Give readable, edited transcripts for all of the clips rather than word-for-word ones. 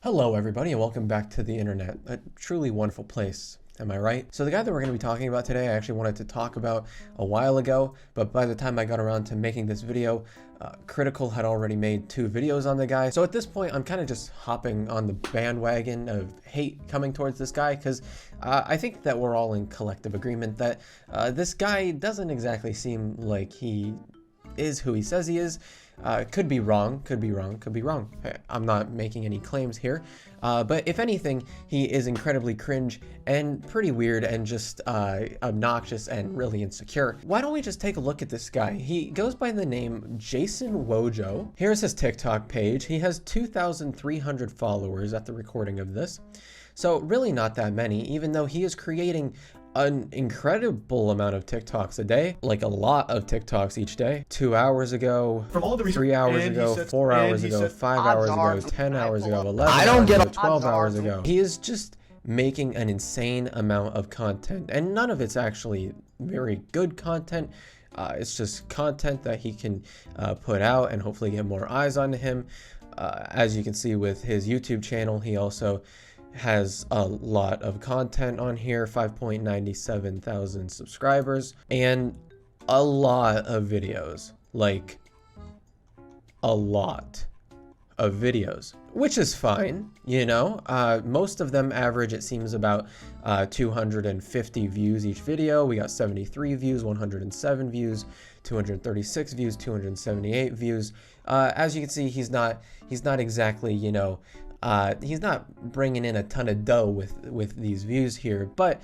Hello everybody and welcome back to the internet, a truly wonderful place, am I right? So the guy that we're going to be talking about today, I actually wanted to talk about a while ago, but by the time I got around to making this video, Critical had already made 2 videos on the guy. So at this point, I'm kind of just hopping on the bandwagon of hate coming towards this guy because I think that we're all in collective agreement that this guy doesn't exactly seem like he is who he says he is. Could be wrong, could be wrong, could be wrong. I'm not making any claims here. But if anything, he is incredibly cringe and pretty weird and just obnoxious and really insecure. Why don't we just take a look at this guy? He goes by the name Jason Wojo. Here's his TikTok page. He has 2,300 followers at the recording of this. So really not that many, even though he is creating an incredible amount of TikToks a day, like a lot of TikToks each day. 2 hours ago, 3 hours ago, 4 hours ago, 5 hours ago, 10 hours ago, 11 hours ago, 12 hours ago. He is just making an insane amount of content, and none of it's actually very good content. It's just content that he can put out and hopefully get more eyes on him. As you can see with his YouTube channel, he also has a lot of content on here, 5.97 thousand subscribers, and a lot of videos, like a lot of videos, which is fine, you know. Most of them average, it seems, about 250 views each video. We got 73 views, 107 views, 236 views, 278 views. As you can see, he's not exactly, you know, he's not bringing in a ton of dough with these views here, but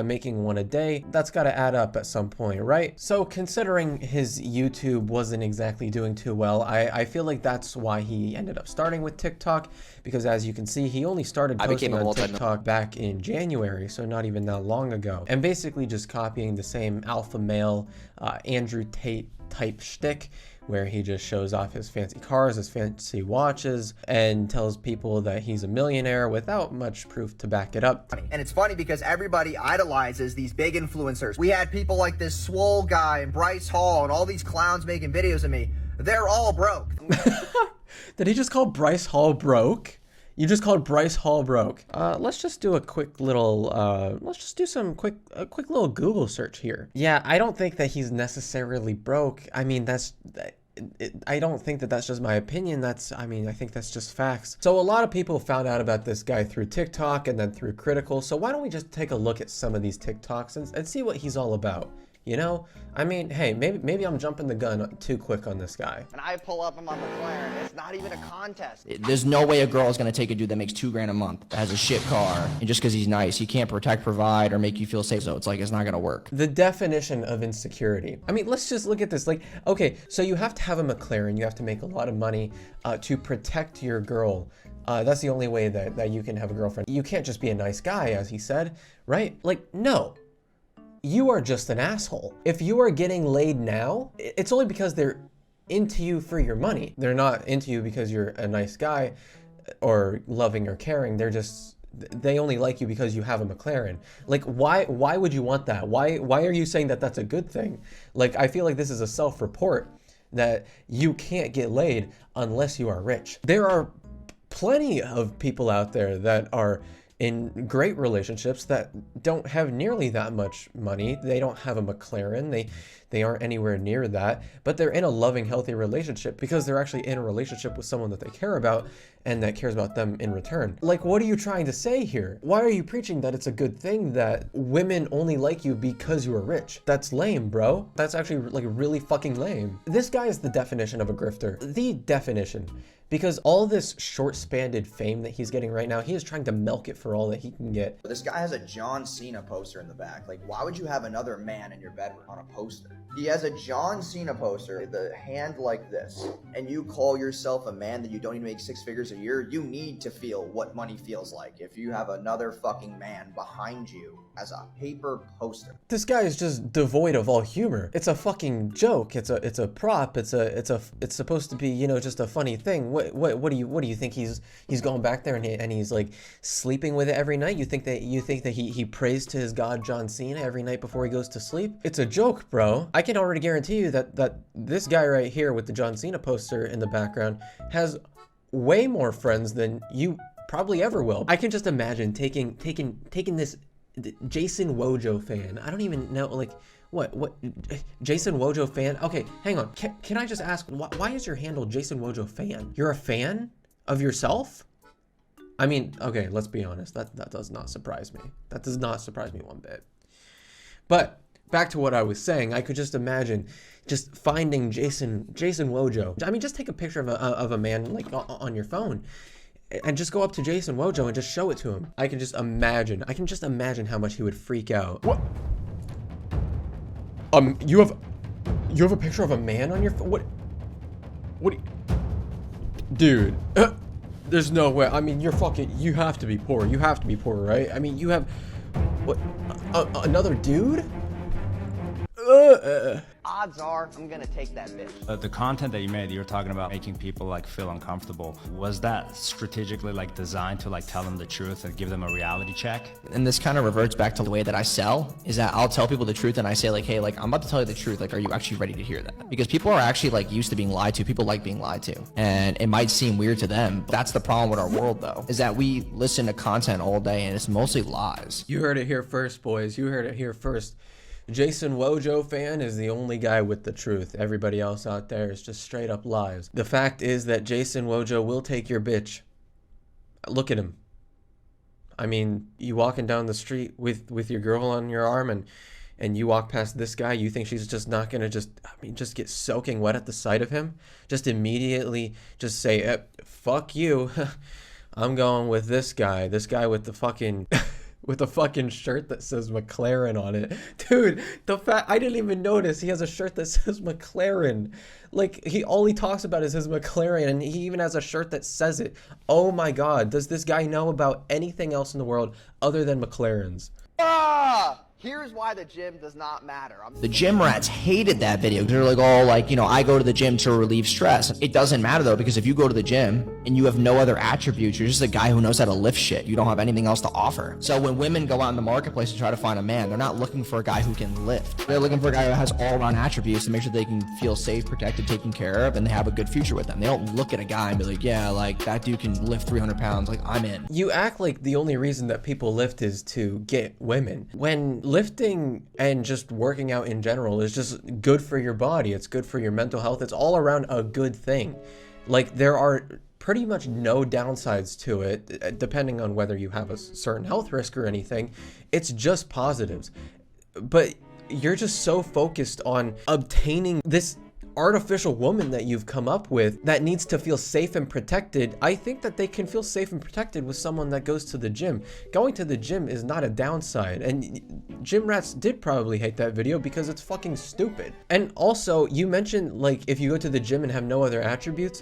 making one a day, that's got to add up at some point, right? So considering his YouTube wasn't exactly doing too well, I feel like that's why he ended up starting with TikTok, because as you can see, he only started posting on TikTok back in January, so not even that long ago, and basically just copying the same alpha male Andrew Tate type shtick, where he just shows off his fancy cars, his fancy watches, and tells people that he's a millionaire without much proof to back it up. And it's funny because everybody idolizes these big influencers. We had people like this Swole guy and Bryce Hall and all these clowns making videos of me. They're all broke. Did he just call Bryce Hall broke? You just called Bryce Hall broke. Let's just do a quick little, let's just do a quick little Google search here. Yeah, I don't think that he's necessarily broke. I mean, I don't think that that's just my opinion. I think that's just facts. So a lot of people found out about this guy through TikTok and then through Critical. So why don't we just take a look at some of these TikToks and see what he's all about? You know, I mean, hey, maybe I'm jumping the gun too quick on this guy. And I pull up in my McLaren. It's not even a contest. There's no way a girl is going to take a dude that makes $2 grand a month, that has a shit car, and just because he's nice, he can't protect, provide, or make you feel safe. So it's like, it's not going to work. The definition of insecurity. I mean, let's just look at this. Like, okay, so you have to have a McLaren. You have to make a lot of money to protect your girl. That's the only way that you can have a girlfriend. You can't just be a nice guy, as he said, right? Like, no. You are just an asshole. If you are getting laid now, it's only because they're into you for your money. They're not into you because you're a nice guy or loving or caring. They only like you because you have a McLaren. Like, why would you want that? Why are you saying that that's a good thing? Like, I feel like this is a self-report that you can't get laid unless you are rich. There are plenty of people out there that are in great relationships that don't have nearly that much money. They don't have a McLaren. They aren't anywhere near that, but they're in a loving, healthy relationship because they're actually in a relationship with someone that they care about and that cares about them in return. Like, what are you trying to say here? Why are you preaching that it's a good thing that women only like you because you are rich? That's lame, bro. That's actually like really fucking lame. This guy is the definition of a grifter. The definition. Because all this short-spanned fame that he's getting right now, he is trying to milk it for all that he can get. This guy has a John Cena poster in the back. Like, why would you have another man in your bedroom on a poster? He has a John Cena poster, the hand like this, and you call yourself a man that you don't even make 6 figures a year? You need to feel what money feels like if you have another fucking man behind you as a paper poster. This guy is just devoid of all humor. It's a fucking joke. It's a prop. It's supposed to be, you know, just a funny thing. What do you think he's going back there and he's like sleeping with it every night? You think that he prays to his god John Cena every night before he goes to sleep? It's a joke, bro. I can already guarantee you that this guy right here with the John Cena poster in the background has way more friends than you probably ever will. I can just imagine taking this Jason Wojo fan. I don't even know, like, what Jason Wojo fan? Okay, hang on. Can I just ask, why is your handle Jason Wojo fan? You're a fan of yourself? I mean, okay, let's be honest. That does not surprise me. That does not surprise me one bit. But back to what I was saying, I could just imagine just finding Jason Wojo. I mean, just take a picture of a man like on your phone and just go up to Jason Wojo and just show it to him. I can just imagine how much he would freak out. What? You have a picture of a man on your phone? What? Dude, there's no way. I mean, you have to be poor. You have to be poor, right? I mean, you have, what, another dude? Odds are I'm gonna take that bitch. The content that you made, you were talking about making people like feel uncomfortable. Was that strategically like designed to like tell them the truth and give them a reality check? And this kind of reverts back to the way that I sell, is that I'll tell people the truth and I say like, hey, like I'm about to tell you the truth. Like, are you actually ready to hear that? Because people are actually like used to being lied to. People like being lied to. And it might seem weird to them, but that's the problem with our world though, is that we listen to content all day and it's mostly lies. You heard it here first, boys. You heard it here first. Jason Wojo fan is the only guy with the truth. Everybody else out there is just straight up lies. The fact is that Jason Wojo will take your bitch. Look at him. I mean, you walking down the street with your girl on your arm and you walk past this guy, you think she's just not gonna just get soaking wet at the sight of him? Just immediately just say, fuck you. I'm going with this guy with the fucking... with a fucking shirt that says McLaren on it. Dude, I didn't even notice he has a shirt that says McLaren. Like, all he talks about is his McLaren, and he even has a shirt that says it. Oh my God, does this guy know about anything else in the world other than McLarens? Here's why the gym does not matter. The gym rats hated that video because they're like, oh, like, you know, I go to the gym to relieve stress. It doesn't matter though, because if you go to the gym and you have no other attributes, you're just a guy who knows how to lift shit. You don't have anything else to offer. So when women go out in the marketplace and try to find a man, they're not looking for a guy who can lift. They're looking for a guy who has all-around attributes to make sure they can feel safe, protected, taken care of, and they have a good future with them. They don't look at a guy and be like, yeah, like that dude can lift 300 pounds. Like, I'm in. You act like the only reason that people lift is to get women. When lifting and just working out in general is just good for your body. It's good for your mental health. It's all around a good thing. Like, there are pretty much no downsides to it, depending on whether you have a certain health risk or anything. It's just positives. But you're just so focused on obtaining this artificial woman that you've come up with that needs to feel safe and protected. I think that they can feel safe and protected with someone that goes to the gym. Going to the gym is not a downside, and gym rats did probably hate that video because it's fucking stupid. And also, you mentioned like if you go to the gym and have no other attributes.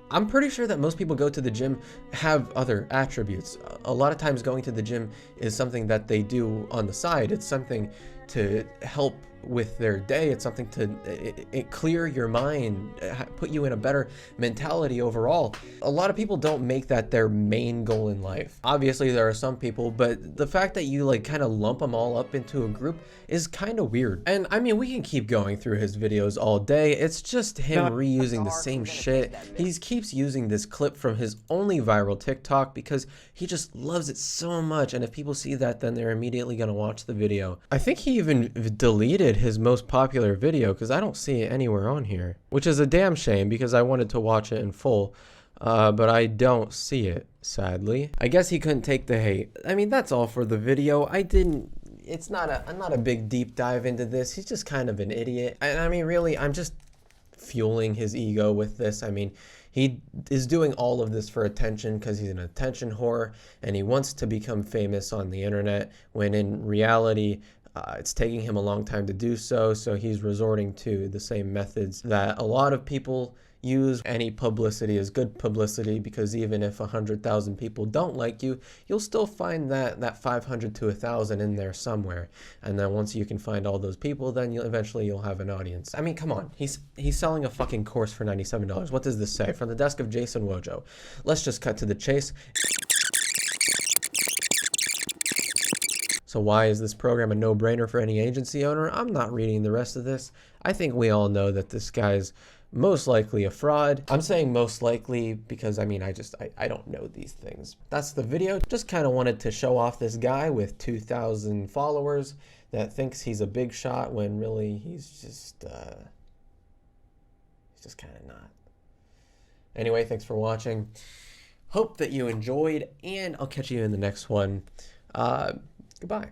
I'm pretty sure that most people go to the gym have other attributes. A lot of times going to the gym is something that they do on the side. It's something to help with their day. It's something to clear your mind, put you in a better mentality overall. A lot of people don't make that their main goal in life. Obviously there are some people, but the fact that you like kind of lump them all up into a group is kind of weird. And I mean, we can keep going through his videos all day. It's just him reusing the same shit. He keeps using this clip from his only viral TikTok because he just loves it so much. And if people see that, then they're immediately gonna watch the video. I think he even deleted his most popular video because I don't see it anywhere on here, which is a damn shame because I wanted to watch it in full, but I don't see it, sadly. I guess he couldn't take the hate. I mean, that's all for the video. It's not a big deep dive into this. He's just kind of an idiot. I mean, really, I'm just fueling his ego with this. I mean, he is doing all of this for attention because he's an attention whore and he wants to become famous on the internet when in reality, it's taking him a long time to do so, so he's resorting to the same methods that a lot of people use. Any publicity is good publicity because even if 100,000 people don't like you, you'll still find that 500 to 1,000 in there somewhere. And then once you can find all those people, then eventually you'll have an audience. I mean, come on. He's selling a fucking course for $97. What does this say? From the desk of Jason Wojo. Let's just cut to the chase. So why is this program a no-brainer for any agency owner? I'm not reading the rest of this. I think we all know that this guy's most likely a fraud. I'm saying most likely because I mean, I don't know these things. That's the video. Just kind of wanted to show off this guy with 2,000 followers that thinks he's a big shot when really he's just kind of not. Anyway, thanks for watching. Hope that you enjoyed, and I'll catch you in the next one. Goodbye.